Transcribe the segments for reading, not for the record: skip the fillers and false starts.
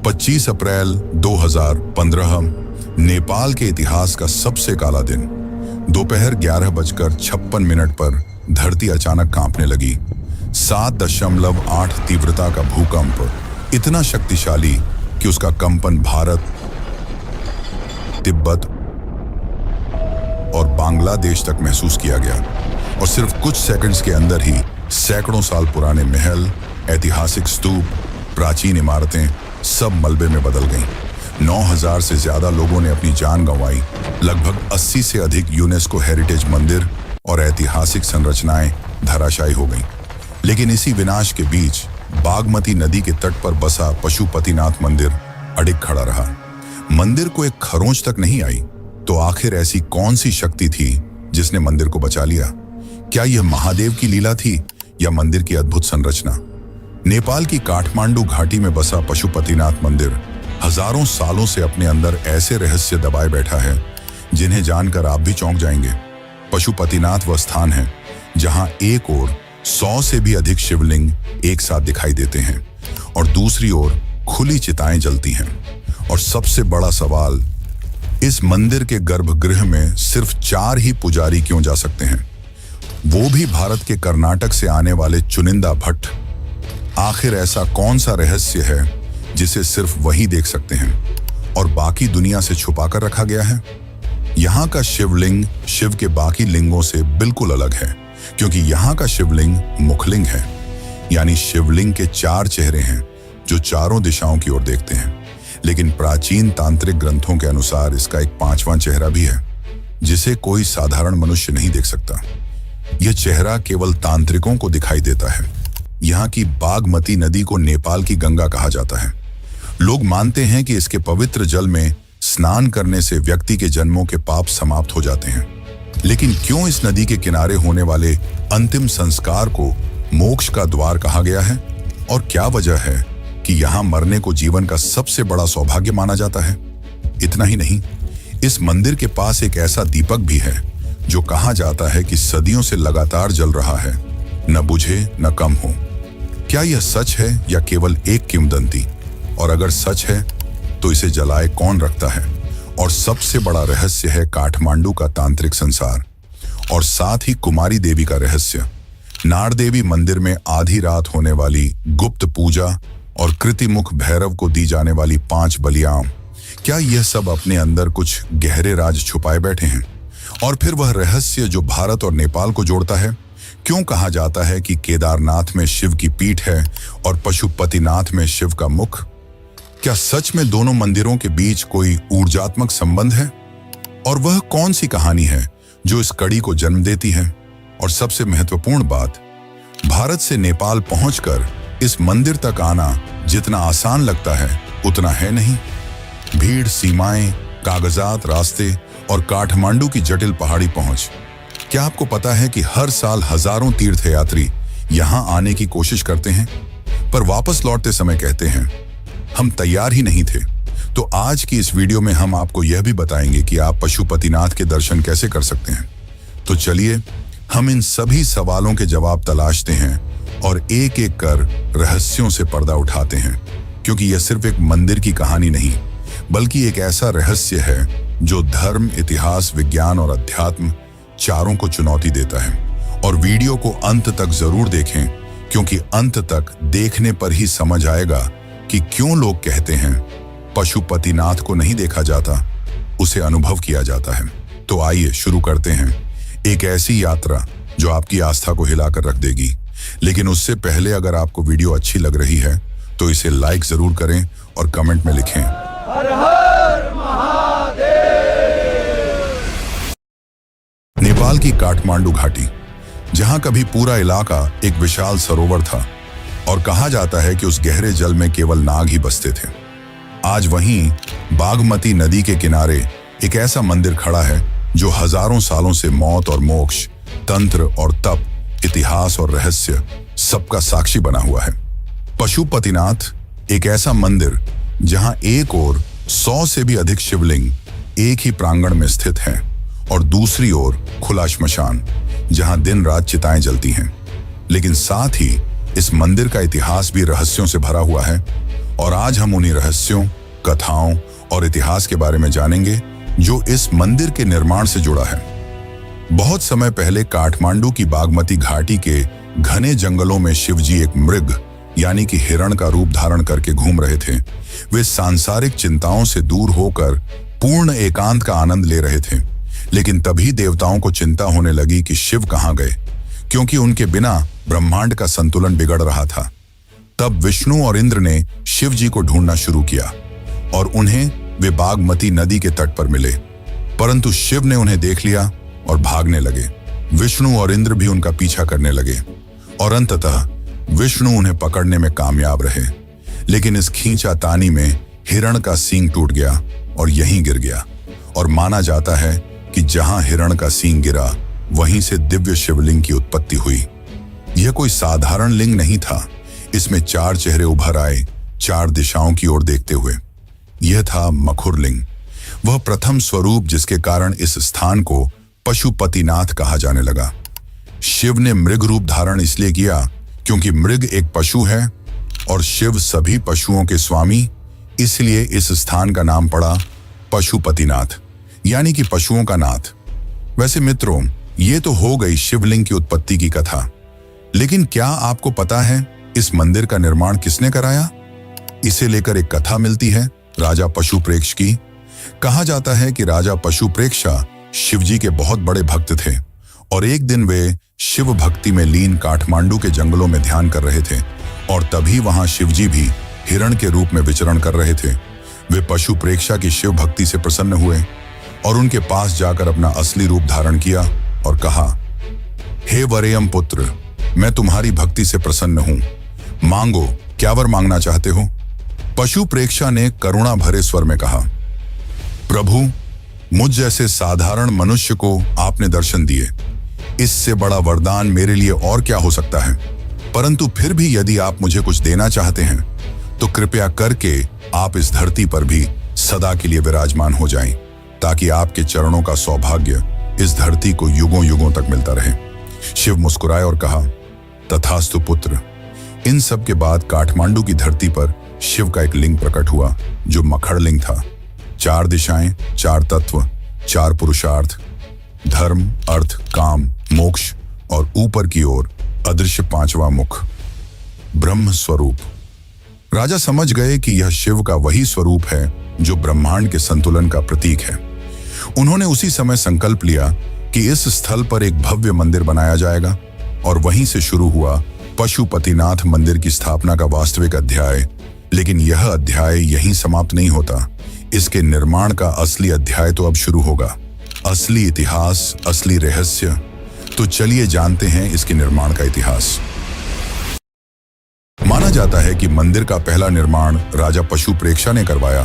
25 अप्रैल 2015 नेपाल के इतिहास का सबसे काला दिन। दोपहर 11:56 पर धरती अचानक कांपने लगी। 7.8 तीव्रता का भूकंप, इतना शक्तिशाली कि उसका कंपन भारत, तिब्बत और बांग्लादेश तक महसूस किया गया। और सिर्फ कुछ सेकंड्स के अंदर ही सैकड़ों साल पुराने महल, ऐतिहासिक स्तूप, प्राचीन इमारतें सब मलबे में बदल गईं। 9000 से ज्यादा लोगों ने अपनी जान गंवाई। लगभग 80 से अधिक यूनेस्को हेरिटेज मंदिर और ऐतिहासिक संरचनाएं धराशायी हो गईं। लेकिन इसी विनाश के बीच बागमती नदी के तट पर बसा पशुपतिनाथ मंदिर अडिग खड़ा रहा। मंदिर को एक खरोंच तक नहीं आई। तो आखिर ऐसी कौन सी शक्ति थी जिसने मंदिर को बचा लिया? क्या यह महादेव की लीला थी या मंदिर की अद्भुत संरचना? नेपाल की काठमांडू घाटी में बसा पशुपतिनाथ मंदिर हजारों सालों से अपने अंदर ऐसे रहस्य दबाए बैठा है जिन्हें जानकर आप भी चौंक जाएंगे। पशुपतिनाथ वह स्थान है जहां एक ओर 100 से भी अधिक शिवलिंग एक साथ दिखाई देते हैं और दूसरी ओर खुली चिताएं जलती हैं। और सबसे बड़ा सवाल, इस मंदिर के गर्भगृह में सिर्फ 4 ही पुजारी क्यों जा सकते हैं, वो भी भारत के कर्नाटक से आने वाले चुनिंदा भट्ट? आखिर ऐसा कौन सा रहस्य है जिसे सिर्फ वही देख सकते हैं और बाकी दुनिया से छुपाकर रखा गया है? यहाँ का शिवलिंग शिव के बाकी लिंगों से बिल्कुल अलग है, क्योंकि यहाँ का शिवलिंग मुखलिंग है, यानी शिवलिंग के 4 चेहरे हैं जो चारों दिशाओं की ओर देखते हैं। लेकिन प्राचीन तांत्रिक ग्रंथों के अनुसार इसका एक 5वां चेहरा भी है जिसे कोई साधारण मनुष्य नहीं देख सकता। यह चेहरा केवल तांत्रिकों को दिखाई देता है। यहाँ की बागमती नदी को नेपाल की गंगा कहा जाता है। लोग मानते हैं कि इसके पवित्र जल में स्नान करने से व्यक्ति के जन्मों के पाप समाप्त हो जाते हैं। लेकिन क्यों इस नदी के किनारे होने वाले अंतिम संस्कार को मोक्ष का द्वार कहा गया है? और क्या वजह है कि यहाँ मरने को जीवन का सबसे बड़ा सौभाग्य माना जाता है? इतना ही नहीं, इस मंदिर के पास एक ऐसा दीपक भी है जो कहा जाता है कि सदियों से लगातार जल रहा है, न बुझे न कम हो। क्या यह सच है या केवल एक किंवदंती? और अगर सच है तो इसे जलाए कौन रखता है? और सबसे बड़ा रहस्य है काठमांडू का तांत्रिक संसार और साथ ही कुमारी देवी का रहस्य। नारदेवी मंदिर में आधी रात होने वाली गुप्त पूजा और कृतिमुख भैरव को दी जाने वाली 5 बलियां, क्या यह सब अपने अंदर कुछ गहरे राज छुपाए बैठे हैं? और फिर वह रहस्य जो भारत और नेपाल को जोड़ता है। क्यों कहा जाता है कि केदारनाथ में शिव की पीठ है और पशुपतिनाथ में शिव का मुख? क्या सच में दोनों मंदिरों के बीच कोई ऊर्जात्मक संबंध है? और वह कौन सी कहानी है जो इस कड़ी को जन्म देती है? और सबसे महत्वपूर्ण बात, भारत से नेपाल पहुंचकर इस मंदिर तक आना जितना आसान लगता है उतना है नहीं। भीड़, सीमाएं, कागजात, रास्ते और काठमांडू की जटिल पहाड़ी पहुंच। क्या आपको पता है कि हर साल हजारों तीर्थयात्री यहां आने की कोशिश करते हैं, पर वापस लौटते समय कहते हैं हम तैयार ही नहीं थे? तो आज की इस वीडियो में हम आपको यह भी बताएंगे कि आप पशुपतिनाथ के दर्शन कैसे कर सकते हैं। तो चलिए हम इन सभी सवालों के जवाब तलाशते हैं और एक एक कर रहस्यों से पर्दा उठाते हैं, क्योंकि यह सिर्फ एक मंदिर की कहानी नहीं बल्कि एक ऐसा रहस्य है जो धर्म, इतिहास, विज्ञान और अध्यात्म चारों को चुनौती देता है। और वीडियो को अंत तक जरूर देखें, क्योंकि अंत तक देखने पर ही समझ आएगा कि क्यों लोग कहते हैं पशुपतिनाथ को नहीं देखा जाता, उसे अनुभव किया जाता है। तो आइए शुरू करते हैं एक ऐसी यात्रा जो आपकी आस्था को हिलाकर रख देगी। लेकिन उससे पहले अगर आपको वीडियो अच्छी लग रही है तो इसे लाइक जरूर करें और कमेंट में लिखें हर हर महादेव। नेपाल की काठमांडू घाटी, जहां कभी पूरा इलाका एक विशाल सरोवर था और कहा जाता है कि उस गहरे जल में केवल नाग ही बसते थे। आज वहीं बागमती नदी के किनारे एक ऐसा मंदिर खड़ा है जो हजारों सालों से मौत और मोक्ष, तंत्र और तप, इतिहास और रहस्य सबका साक्षी बना हुआ है। पशुपतिनाथ एक ऐसा मंदिर जहां एक ओर 100 से भी अधिक शिवलिंग एक ही प्रांगण में स्थित हैं और दूसरी ओर खुला श्मशान जहां दिन रात चिताएं जलती हैं। लेकिन साथ ही इस मंदिर का इतिहास भी रहस्यों से भरा हुआ है और आज हम उन्हीं रहस्यों, कथाओं और इतिहास के बारे में जानेंगे जो इस मंदिर के निर्माण से जुड़ा है। बहुत समय पहले काठमांडू की बागमती घाटी के घने जंगलों में शिवजी एक मृग यानी कि हिरण का रूप धारण करके घूम रहे थे। वे सांसारिक चिंताओं से दूर होकर पूर्ण एकांत का आनंद ले रहे थे। लेकिन तभी देवताओं को चिंता होने लगी कि शिव कहाँ गए, क्योंकि उनके बिना ब्रह्मांड का संतुलन बिगड़ रहा था। तब विष्णु और इंद्र ने शिव जी को ढूंढना शुरू किया और उन्हें वे बागमती नदी के तट पर मिले। परंतु शिव ने उन्हें देख लिया और भागने लगे। विष्णु और इंद्र भी उनका पीछा करने लगे और अंततः विष्णु उन्हें पकड़ने में कामयाब रहे। लेकिन इस खींचातानी में हिरण का सींग टूट गया और यहीं गिर गया। और माना जाता है कि जहां हिरण का सींग गिरा वहीं से दिव्य शिवलिंग की उत्पत्ति हुई। यह कोई साधारण लिंग नहीं था। इसमें 4 चेहरे उभर आए, 4 दिशाओं की ओर देखते हुए। यह था मखुर लिंग, वह प्रथम स्वरूप जिसके कारण इस स्थान को पशुपतिनाथ कहा जाने लगा। शिव ने मृग रूप धारण इसलिए किया क्योंकि मृग एक पशु है और शिव सभी पशुओं के स्वामी, इसलिए इस स्थान का नाम पड़ा पशुपतिनाथ यानी कि पशुओं का नाथ। वैसे मित्रों, ये तो हो गई शिवलिंग की उत्पत्ति की कथा। लेकिन क्या आपको पता है इस मंदिर का निर्माण किसने कराया? इसे लेकर एक कथा मिलती है राजा पशुप्रेक्ष की। कहा जाता है कि राजा पशुप्रेक्षा शिवजी के बहुत बड़े भक्त थे और एक दिन वे शिव भक्ति में लीन काठमांडू के जंगलों में ध्यान कर रहे थे और तभी वहां शिवजी भी हिरण के रूप में विचरण कर रहे थे। वे पशुप्रेक्षा की शिव भक्ति से प्रसन्न हुए और उनके पास जाकर अपना असली रूप धारण किया और कहा, हे वरेयम पुत्र, मैं तुम्हारी भक्ति से प्रसन्न हूं, मांगो, क्या वर मांगना चाहते हो? पशुप्रेक्षा ने करुणा भरे स्वर में कहा, प्रभु, मुझ जैसे साधारण मनुष्य को आपने दर्शन दिए, इससे बड़ा वरदान मेरे लिए और क्या हो सकता है? परंतु फिर भी यदि आप मुझे कुछ देना चाहते हैं तो कृपया करके आप इस धरती पर भी सदा के लिए विराजमान हो जाएं, ताकि आपके चरणों का सौभाग्य इस धरती को युगों युगों तक मिलता रहे। शिव मुस्कुराए और कहा, तथास्तु पुत्र। इन सब के बाद काठमांडू की धरती पर शिव का एक लिंग प्रकट हुआ जो मखड़ लिंग था। 4 दिशाएं, 4 तत्व, 4 पुरुषार्थ, धर्म, अर्थ, काम, मोक्ष और ऊपर की ओर अदृश्य 5वां मुख, ब्रह्म स्वरूप। राजा समझ गए कि यह शिव का वही स्वरूप है जो ब्रह्मांड के संतुलन का प्रतीक है। उन्होंने उसी समय संकल्प लिया कि इस स्थल पर एक भव्य मंदिर बनाया जाएगा और वहीं से शुरू हुआ पशुपतिनाथ मंदिर की स्थापना का वास्तविक अध्याय। लेकिन यह अध्याय यहीं समाप्त नहीं होता। इसके निर्माण का असली अध्याय तो अब शुरू होगा। असली इतिहास, असली रहस्य। तो चलिए जानते हैं इसके निर्माण का इतिहास। माना जाता है कि मंदिर का पहला निर्माण राजा पशुप्रेक्षा ने करवाया,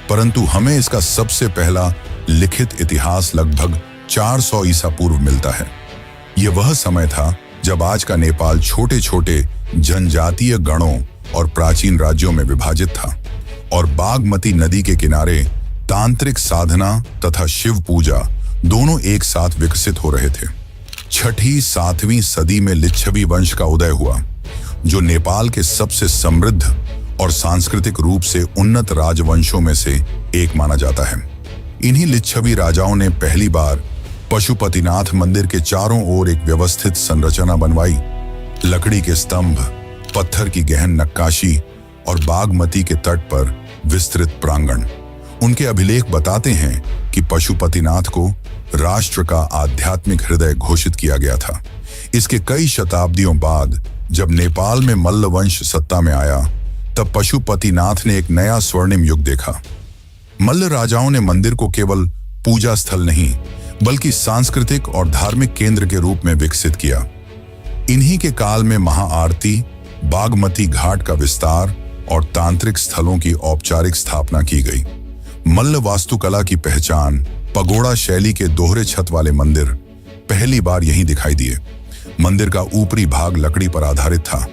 परंतु हमें इसका सबसे पहला लिखित इतिहास लगभग 400 ईसा पूर्व मिलता है। यह वह समय था जब आज का नेपाल छोटे छोटे जनजातीय गणों और प्राचीन राज्यों में विभाजित था और बागमती नदी के किनारे तांत्रिक साधना तथा शिव पूजा दोनों एक साथ विकसित हो रहे थे। 6वीं 7वीं सदी में लिच्छवी वंश का उदय हुआ, जो नेपाल के सबसे समृद्ध और सांस्कृतिक रूप से उन्नत राजवंशों में से एक माना जाता है। इन्हीं लिच्छवी राजाओं ने पहली बार पशुपतिनाथ मंदिर के चारों ओर एक व्यवस्थित संरचना बनवाई। लकड़ी के स्तंभ, पत्थर की गहन नक्काशी और बागमती के तट पर विस्तृत प्रांगण। उनके अभिलेख बताते हैं कि पशुपतिनाथ को राष्ट्र का आध्यात्मिक हृदय घोषित किया गया था। इसके कई शताब्दियों बाद जब नेपाल में मल्ल वंश सत्ता में आया, तब पशुपतिनाथ ने एक नया स्वर्णिम युग देखा। मल्ल राजाओं ने मंदिर को केवल पूजा स्थल नहीं बल्कि सांस्कृतिक और धार्मिक केंद्र के रूप में विकसित किया। इन्हीं के काल में महाआरती, बागमती घाट का विस्तार और तांत्रिक स्थलों की औपचारिक स्थापना की गई। मल्ल वास्तुकला की पहचान पगोड़ा शैली के दोहरे छत वाले मंदिर पहली बार यहीं दिखाई दिए। मंदिर का ऊपरी भाग लकड़ी पर आधारित था,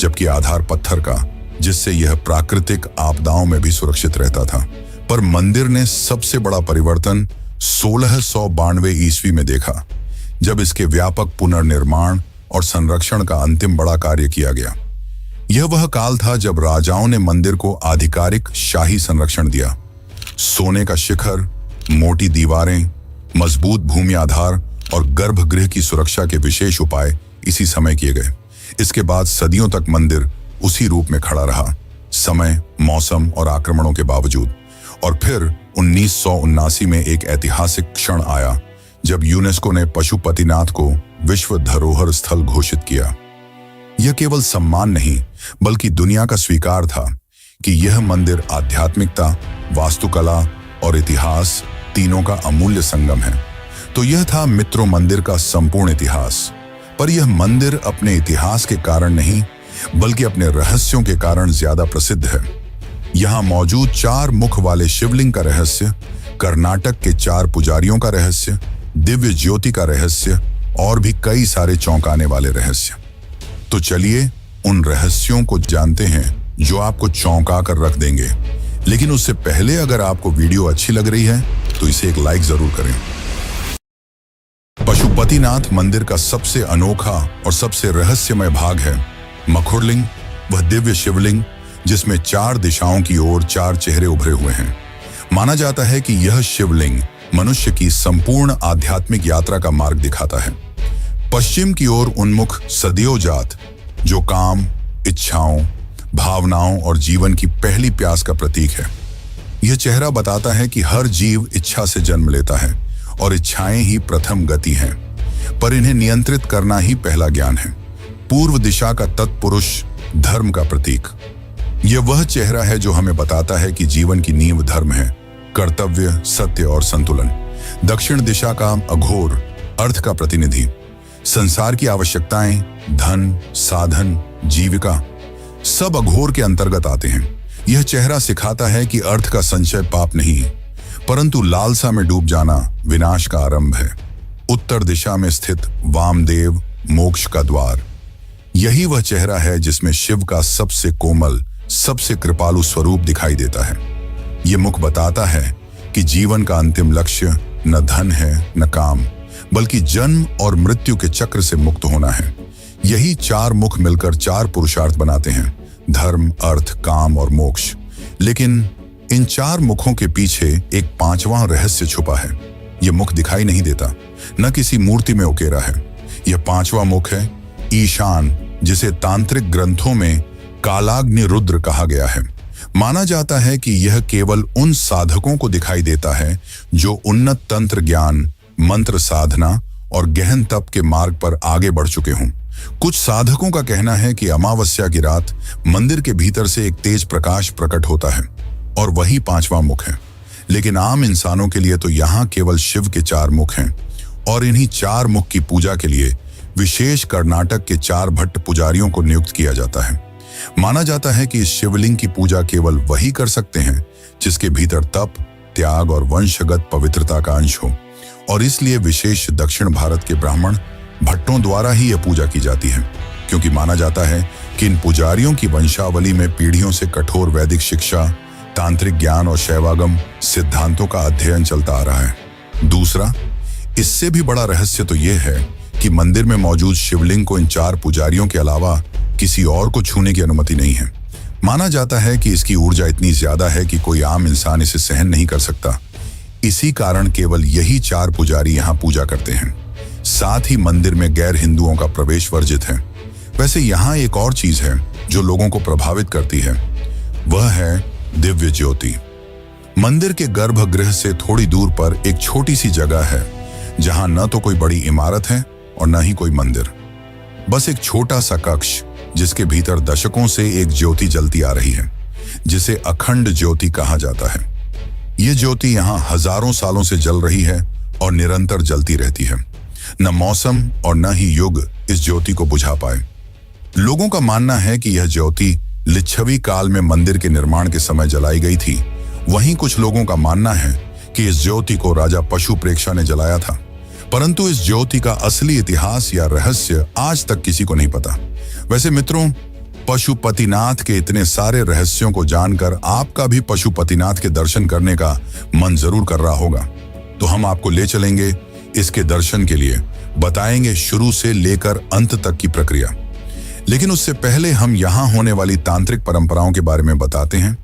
जबकि आधार पत्थर का, जिससे यह प्राकृतिक आपदाओं में भी सुरक्षित रहता था। पर मंदिर ने सबसे बड़ा परिवर्तन 1692 ईस्वी में देखा, जब इसके व्यापक पुनर्निर्माण और संरक्षण का अंतिम बड़ा कार्य किया गया। यह वह काल था जब राजाओं ने मंदिर को आधिकारिक शाही संरक्षण दिया। सोने का शिखर, मोटी दीवारें, मजबूत भूमि आधार और गर्भगृह की सुरक्षा के विशेष उपाय इसी समय किए गए। इसके बाद सदियों तक मंदिर उसी रूप में खड़ा रहा, समय, मौसम और आक्रमणों के बावजूद। और फिर 1979 में एक ऐतिहासिक क्षण आया जब यूनेस्को ने पशुपतिनाथ को विश्व धरोहर स्थल घोषित किया। यह केवल सम्मान नहीं बल्कि दुनिया का स्वीकार था कि यह मंदिर आध्यात्मिकता, वास्तुकला और इतिहास तीनों का अमूल्य संगम है। तो यह था मित्रों मंदिर का संपूर्ण इतिहास। पर यह मंदिर अपने इतिहास के कारण नहीं बल्कि अपने रहस्यों के कारण ज्यादा प्रसिद्ध है। यहाँ मौजूद 4 मुख वाले शिवलिंग का रहस्य, कर्नाटक के 4 पुजारियों का रहस्य, दिव्य ज्योति का रहस्य और भी कई सारे चौंकाने वाले रहस्य। तो चलिए उन रहस्यों को जानते हैं जो आपको चौंका कर रख देंगे। लेकिन उससे पहले अगर आपको वीडियो अच्छी लग रही है तो इसे एक लाइक जरूर करें। पशुपतिनाथ मंदिर का सबसे अनोखा और सबसे रहस्यमय भाग है मखुरलिंग, वह दिव्य शिवलिंग जिसमें 4 दिशाओं की ओर 4 चेहरे उभरे हुए हैं। माना जाता है कि यह शिवलिंग मनुष्य की संपूर्ण आध्यात्मिक यात्रा का मार्ग दिखाता है। पश्चिम की ओर उन्मुख सदियों जात, जो काम, इच्छाओं, भावनाओं और जीवन की पहली प्यास का प्रतीक है। यह चेहरा बताता है कि हर जीव इच्छा से जन्म लेता है और इच्छाएं ही प्रथम गति हैं, पर इन्हें नियंत्रित करना ही पहला ज्ञान है। पूर्व दिशा का तत्पुरुष, धर्म का प्रतीक। यह वह चेहरा है जो हमें बताता है कि जीवन की नींव धर्म है, कर्तव्य, सत्य और संतुलन। दक्षिण दिशा का अघोर, अर्थ का प्रतिनिधि। संसार की आवश्यकताएं, धन, साधन, जीविका सब अघोर के अंतर्गत आते हैं। यह चेहरा सिखाता है कि अर्थ का संचय पाप नहीं, परंतु लालसा में डूब जाना विनाश का आरंभ है। उत्तर दिशा में स्थित वामदेव, मोक्ष का द्वार। यही वह चेहरा है जिसमें शिव का सबसे कोमल, सबसे कृपालु स्वरूप दिखाई देता है। यह मुख बताता है कि जीवन का अंतिम लक्ष्य न धन है न काम, बल्कि जन्म और मृत्यु के चक्र से मुक्त होना है। यही 4 मुख मिलकर 4 पुरुषार्थ बनाते हैं, धर्म, अर्थ, काम और मोक्ष। लेकिन इन 4 मुखों के पीछे एक 5वां रहस्य छुपा है। यह मुख दिखाई नहीं देता, न किसी मूर्ति में उकेरा है। यह 5वां मुख है ईशान, जिसे तांत्रिक ग्रंथों में कालाग्नि रुद्र कहा गया है। माना जाता है कि यह केवल उन साधकों को दिखाई देता है जो उन्नत तंत्र ज्ञान, मंत्र साधना और गहन तप के मार्ग पर आगे बढ़ चुके हों। कुछ साधकों का कहना है कि अमावस्या की रात मंदिर के भीतर से एक तेज प्रकाश प्रकट होता है और वही 5वां मुख है। लेकिन आम इंसानों के लिए तो यहाँ केवल शिव के 4 मुख हैं और इन्हीं 4 मुख की पूजा के लिए विशेष कर्नाटक के 4 भट्ट पुजारियों को नियुक्त किया जाता है। माना जाता है कि इस शिवलिंग की पूजा केवल वही कर सकते हैं जिसके भीतर तप, त्याग और वंशगत पवित्रता का अंश हो, और इसलिए विशेष दक्षिण भारत के ब्राह्मण भट्टों द्वारा ही यह पूजा की जाती है, क्योंकि माना जाता है कि इन पुजारियों की वंशावली में पीढ़ियों से कठोर वैदिक शिक्षा, तांत्रिक ज्ञान और शैवागम सिद्धांतों का अध्ययन चलता आ रहा है। दूसरा, इससे भी बड़ा रहस्य तो यह है कि मंदिर में मौजूद शिवलिंग को इन 4 पुजारियों के अलावा किसी और को छूने की अनुमति नहीं है। माना जाता है कि इसकी ऊर्जा इतनी ज्यादा है कि कोई आम इंसान इसे सहन नहीं कर सकता। इसी कारण केवल यही 4 पुजारी यहाँ पूजा करते हैं। साथ ही मंदिर में गैर हिंदुओं का प्रवेश वर्जित है। वैसे यहाँ एक और चीज है जो लोगों को प्रभावित करती है, वह है दिव्य ज्योति। मंदिर के गर्भगृह से थोड़ी दूर पर एक छोटी सी जगह है जहां न तो कोई बड़ी इमारत है और न ही कोई मंदिर, बस एक छोटा सा कक्ष जिसके भीतर दशकों से एक ज्योति जलती आ रही है, जिसे अखंड ज्योति कहा जाता है। यह ज्योति यहाँ हजारों सालों से जल रही है और निरंतर जलती रहती है। न मौसम और न ही युग इस ज्योति को बुझा पाए। लोगों का मानना है कि यह ज्योति लिच्छवी काल में मंदिर के निर्माण के समय जलाई गई थी। वहीं कुछ लोगों का मानना है कि इस ज्योति को राजा पशु प्रेक्षा ने जलाया था, परंतु इस ज्योति का असली इतिहास या रहस्य आज तक किसी को नहीं पता। वैसे मित्रों, पशुपतिनाथ के इतने सारे रहस्यों को जानकर आपका भी पशुपतिनाथ के दर्शन करने का मन जरूर कर रहा होगा। तो हम आपको ले चलेंगे इसके दर्शन के लिए, बताएंगे शुरू से लेकर अंत तक की प्रक्रिया। लेकिन उससे पहले हम यहां होने वाली तांत्रिक परंपराओं के बारे में बताते हैं,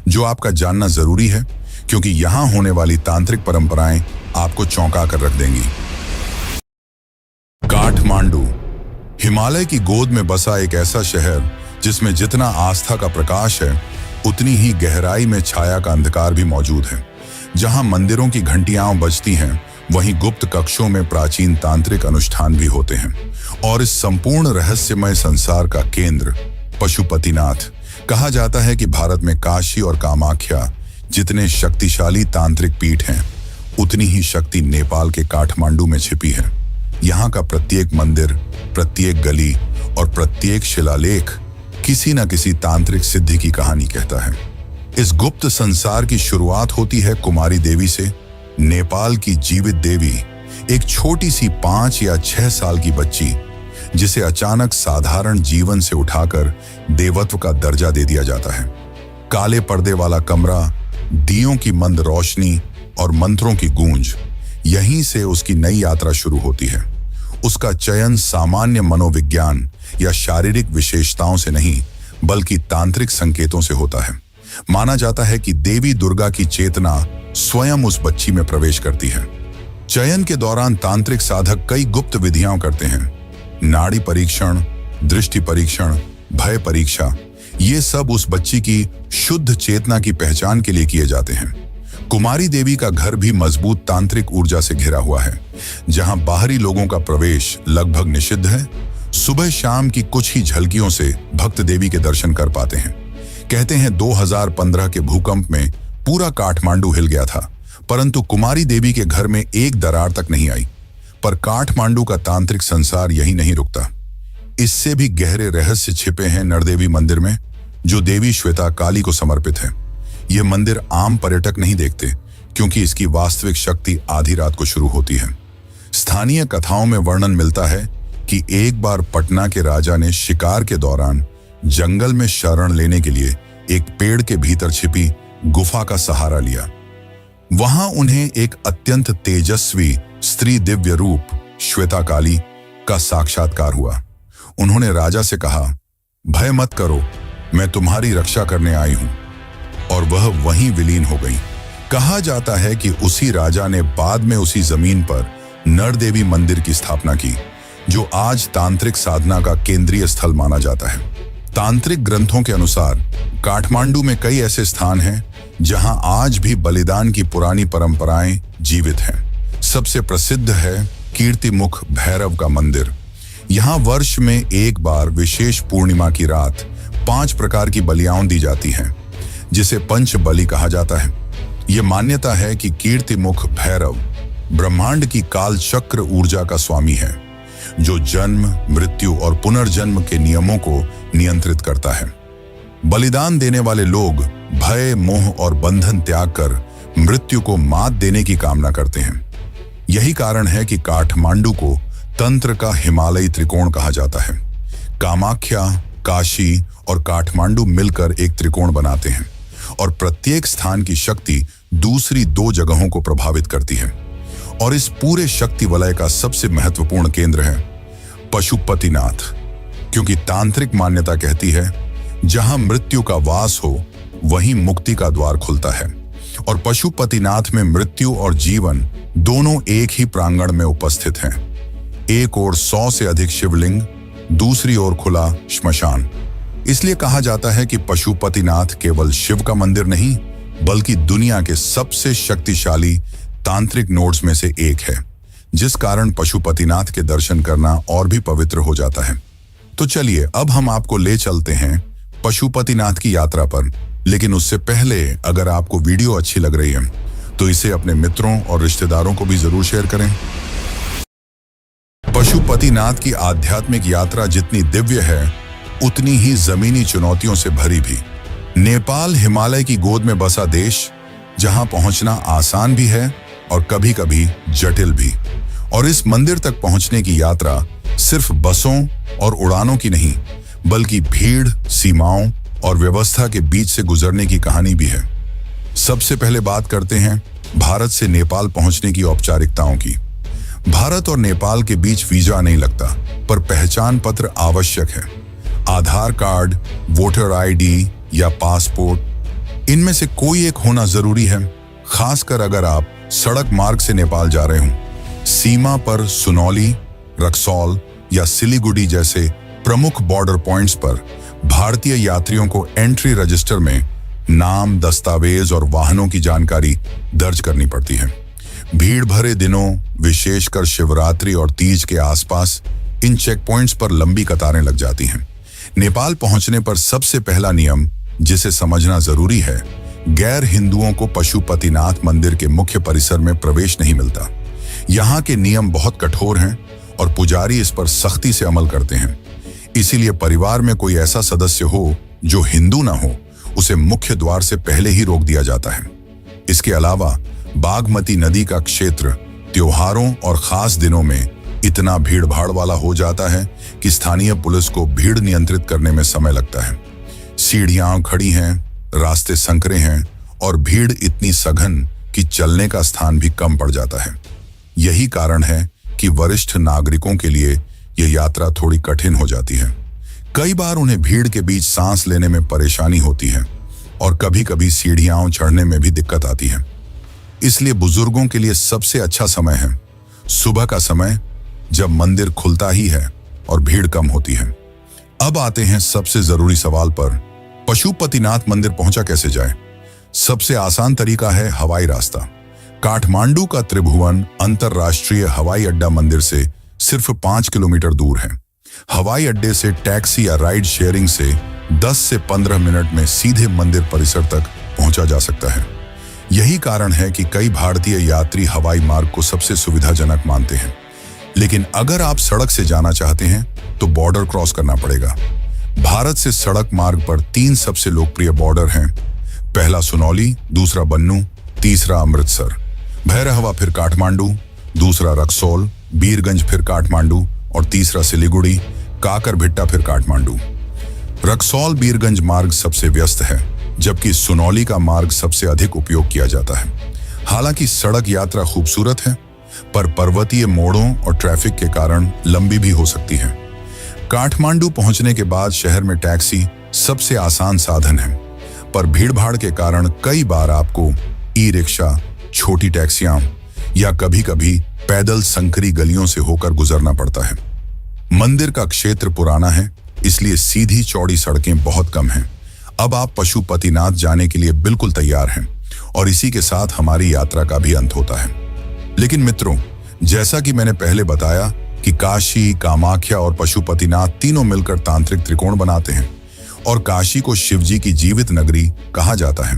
जो आपका जानना जरूरी है, क्योंकि यहां होने वाली तांत्रिक परंपराएं आपको चौंका कर रख देंगी। काठमांडू, हिमालय की गोद में बसा एक ऐसा शहर जिसमें जितना आस्था का प्रकाश है, उतनी ही गहराई में छाया का अंधकार भी मौजूद है। जहां मंदिरों की घंटियां बजती हैं, वहीं गुप्त कक्षों में प्राचीन तांत्रिक अनुष्ठान भी होते हैं। और इस संपूर्ण रहस्यमय संसार का केंद्र पशुपतिनाथ। कहा जाता है कि भारत में काशी और कामाख्या जितने शक्तिशाली तांत्रिक पीठ हैं, उतनी ही शक्ति नेपाल के काठमांडू में छिपी है। यहाँ का प्रत्येक मंदिर, प्रत्येक गली और प्रत्येक शिलालेख किसी न किसी तांत्रिक सिद्धि की कहानी कहता है। इस गुप्त संसार की शुरुआत होती है कुमारी देवी से। नेपाल की जीवित देवी एक छोटी सी 5 या 6 साल की बच्ची, जिसे अचानक साधारण जीवन से उठाकर देवत्व का दर्जा दे दिया जाता है। काले पर्दे वाला कमरा, दियों की मंद रोशनी और मंत्रों की गूंज, यहीं से उसकी नई यात्रा शुरू होती है। उसका चयन सामान्य मनोविज्ञान या शारीरिक विशेषताओं से नहीं, बल्कि तांत्रिक संकेतों से होता है। माना जाता है कि देवी दुर्गा की चेतना स्वयं उस बच्ची में प्रवेश करती है। चयन के दौरान तांत्रिक साधक कई गुप्त विधियां करते हैं। नाड़ी परीक्षण, दृष्टि परीक्षण, भय परीक्षा, ये सब उस बच्ची की शुद्ध चेतना की पहचान के लिए किए जाते हैं। कुमारी देवी का घर भी मजबूत तांत्रिक ऊर्जा से घिरा हुआ है, जहां बाहरी लोगों का प्रवेश लगभग निषिद्ध है। सुबह शाम की कुछ ही झलकियों से भक्त देवी के दर्शन कर पाते हैं। कहते हैं 2015 के भूकंप में पूरा काठमांडू हिल गया था, परंतु कुमारी देवी के घर में एक दरार तक नहीं आई। पर काठमांडू का तांत्रिक संसार यही नहीं रुकता। इससे भी गहरे रहस्य छिपे हैं नरदेवी मंदिर में, जो देवी श्वेता काली को समर्पित है। यह मंदिर आम पर्यटक नहीं देखते, क्योंकि इसकी वास्तविक शक्ति आधी रात को शुरू होती है। स्थानीय कथाओं में वर्णन मिलता है कि एक बार पटना के राजा ने शिकार के दौरान जंगल में शरण लेने के लिए एक पेड़ के भीतर छिपी गुफा का सहारा लिया। वहां उन्हें एक अत्यंत तेजस्वी स्त्री दिव्य रूप श्वेता काली का साक्षात्कार हुआ। उन्होंने राजा से कहा, भय मत करो, मैं तुम्हारी रक्षा करने आई हूं। और वह वहीं विलीन हो गई। कहा जाता है कि उसी राजा ने बाद में उसी जमीन पर नरदेवी मंदिर की स्थापना की, जो आज तांत्रिक साधना का केंद्रीय स्थल माना जाता है। तांत्रिक ग्रंथों के अनुसार काठमांडू में कई ऐसे स्थान हैं जहां आज भी बलिदान की पुरानी परंपराएं जीवित हैं। सबसे प्रसिद्ध है कीर्तिमुख भैरव का मंदिर। यहाँ वर्ष में एक बार विशेष पूर्णिमा की रात 5 प्रकार की बलियां दी जाती हैं, जिसे पंच बलि कहा जाता है। यह मान्यता है कि कीर्तिमुख भैरव ब्रह्मांड की काल चक्र ऊर्जा का स्वामी है, जो जन्म, मृत्यु और पुनर्जन्म के नियमों को नियंत्रित करता है। बलिदान देने वाले लोग भय, मोह और बंधन त्याग कर मृत्यु को मात देने की कामना करते हैं। यही कारण है कि काठमांडू को तंत्र का हिमालयी त्रिकोण कहा जाता है। कामाख्या, काशी और काठमांडू मिलकर एक त्रिकोण बनाते हैं, और प्रत्येक स्थान की शक्ति दूसरी 2 जगहों को प्रभावित करती है। और इस पूरे शक्ति वलय का सबसे महत्वपूर्ण केंद्र है पशुपतिनाथ, क्योंकि तांत्रिक मान्यता कहती है जहां मृत्यु का वास हो, वहीं मुक्ति का द्वार खुलता है। और पशुपतिनाथ में मृत्यु और जीवन दोनों एक ही प्रांगण में उपस्थित हैं। एक ओर 100 से अधिक शिवलिंग, दूसरी ओर खुला श्मशान। इसलिए कहा जाता है कि पशुपतिनाथ केवल शिव का मंदिर नहीं, बल्कि दुनिया के सबसे शक्तिशाली तांत्रिक नोड्स में से एक है, जिस कारण पशुपतिनाथ के दर्शन करना और भी पवित्र हो जाता है। तो चलिए अब हम आपको ले चलते हैं पशुपतिनाथ की यात्रा पर। लेकिन उससे पहले, अगर आपको वीडियो अच्छी लग रही है तो इसे अपने मित्रों और रिश्तेदारों को भी जरूर शेयर करें। पशुपतिनाथ की आध्यात्मिक यात्रा जितनी दिव्य है, उतनी ही जमीनी चुनौतियों से भरी भी। नेपाल हिमालय की गोद में बसा देश, जहां पहुंचना आसान भी है और कभी-कभी जटिल भी। और इस मंदिर तक पहुंचने की यात्रा सिर्फ बसों और उड़ानों की नहीं, बल्कि भीड़, सीमाओं और व्यवस्था के बीच से गुजरने की कहानी भी है। सबसे पहले बात करते हैं भारत से नेपाल पहुंचने की औपचारिकताओं की। भारत और नेपाल के बीच वीजा नहीं लगता, पर पहचान पत्र आवश्यक है। आधार कार्ड, वोटर आईडी या पासपोर्ट, इनमें से कोई एक होना जरूरी है, खासकर अगर आप सड़क मार्ग से नेपाल जा रहे हों। सीमा पर सुनौली, रक्सौल या सिलीगुड़ी जैसे प्रमुख बॉर्डर पॉइंट्स पर भारतीय यात्रियों को एंट्री रजिस्टर में नाम, दस्तावेज और वाहनों की जानकारी दर्ज करनी पड़ती है। भीड़ भरे दिनों, विशेषकर शिवरात्रि और तीज के आसपास, इन चेक पॉइंट्स पर लंबी कतारें लग जाती हैं। नेपाल पहुंचने पर सबसे पहला नियम जिसे समझना जरूरी है, गैर हिंदुओं को पशुपतिनाथ मंदिर के मुख्य परिसर में प्रवेश नहीं मिलता। यहाँ के नियम बहुत कठोर हैं और पुजारी इस पर सख्ती से अमल करते हैं। इसीलिए परिवार में कोई ऐसा सदस्य हो जो हिंदू ना हो, उसे मुख्य द्वार से पहले ही रोक दिया जाता है। इसके अलावा बागमती नदी का क्षेत्र त्योहारों और खास दिनों में इतना भीड़ भाड़ वाला हो जाता है कि स्थानीय पुलिस को भीड़ नियंत्रित करने में समय लगता है। सीढ़ियां खड़ी हैं, रास्ते संकरे हैं और भीड़ इतनी सघन कि चलने का स्थान भी कम पड़ जाता है। यही कारण है कि वरिष्ठ नागरिकों के लिए यह यात्रा थोड़ी कठिन हो जाती है। कई बार उन्हें भीड़ के बीच सांस लेने में परेशानी होती है और कभी-कभी सीढ़ियां चढ़ने में भी दिक्कत आती है। इसलिए बुजुर्गों के लिए सबसे अच्छा समय है सुबह का समय, जब मंदिर खुलता ही है और भीड़ कम होती है। अब आते हैं सबसे जरूरी सवाल पर, पशुपतिनाथ मंदिर पहुंचा कैसे जाए? सबसे आसान तरीका है हवाई रास्ता। काठमांडू का त्रिभुवन अंतरराष्ट्रीय हवाई अड्डा मंदिर से सिर्फ 5 किलोमीटर दूर है। हवाई अड्डे से टैक्सी या राइड शेयरिंग से 10 से 15 मिनट में सीधे मंदिर परिसर तक पहुंचा जा सकता है। यही कारण है कि कई भारतीय यात्री हवाई मार्ग को सबसे सुविधाजनक मानते हैं। लेकिन अगर आप सड़क से जाना चाहते हैं तो बॉर्डर क्रॉस करना पड़ेगा। भारत से सड़क मार्ग पर 3 सबसे लोकप्रिय बॉर्डर हैं। पहला सुनौली, दूसरा बन्नू, तीसरा अमृतसर। भैरहवा फिर काठमांडू, दूसरा रक्सौल, बीरगंज फिर काठमांडू और तीसरा सिलीगुड़ी, काकरभिट्टा फिर काठमांडू। रक्सौल बीरगंज मार्ग सबसे व्यस्त है, जबकि सुनौली का मार्ग सबसे अधिक उपयोग किया जाता है। हालांकि सड़क यात्रा खूबसूरत है, पर पर्वतीय मोड़ों और ट्रैफिक के कारण लंबी भी हो सकती है। काठमांडू पहुंचने के बाद शहर में टैक्सी सबसे आसान साधन है, पर भीड़भाड़ के कारण कई बार आपको ई रिक्शा, छोटी टैक्सियां या कभी-कभी पैदल संकरी गलियों से होकर गुजरना पड़ता है। मंदिर का क्षेत्र पुराना है, इसलिए सीधी चौड़ी सड़कें बहुत कम हैं। अब आप पशुपतिनाथ जाने के लिए बिल्कुल तैयार हैं और इसी के साथ हमारी यात्रा का भी अंत होता है। लेकिन मित्रों, जैसा कि मैंने पहले बताया कि काशी, कामाख्या और पशुपतिनाथ तीनों मिलकर तांत्रिक त्रिकोण बनाते हैं और काशी को शिवजी की जीवित नगरी कहा जाता है।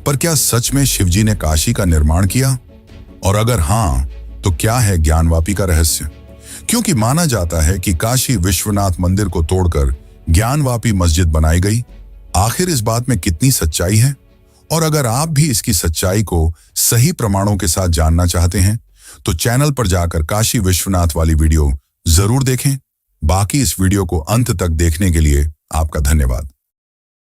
पर क्या सच में शिवजी ने काशी का निर्माण किया? और अगर हाँ, तो क्या है ज्ञानवापी का रहस्य? क्योंकि माना जाता है कि काशी विश्वनाथ मंदिर को तोड़कर ज्ञानवापी मस्जिद बनाई गई। आखिर इस बात में कितनी सच्चाई है? और अगर आप भी इसकी सच्चाई को सही प्रमाणों के साथ जानना चाहते हैं तो चैनल पर जाकर काशी विश्वनाथ वाली वीडियो जरूर देखें। बाकी इस वीडियो को अंत तक देखने के लिए आपका धन्यवाद।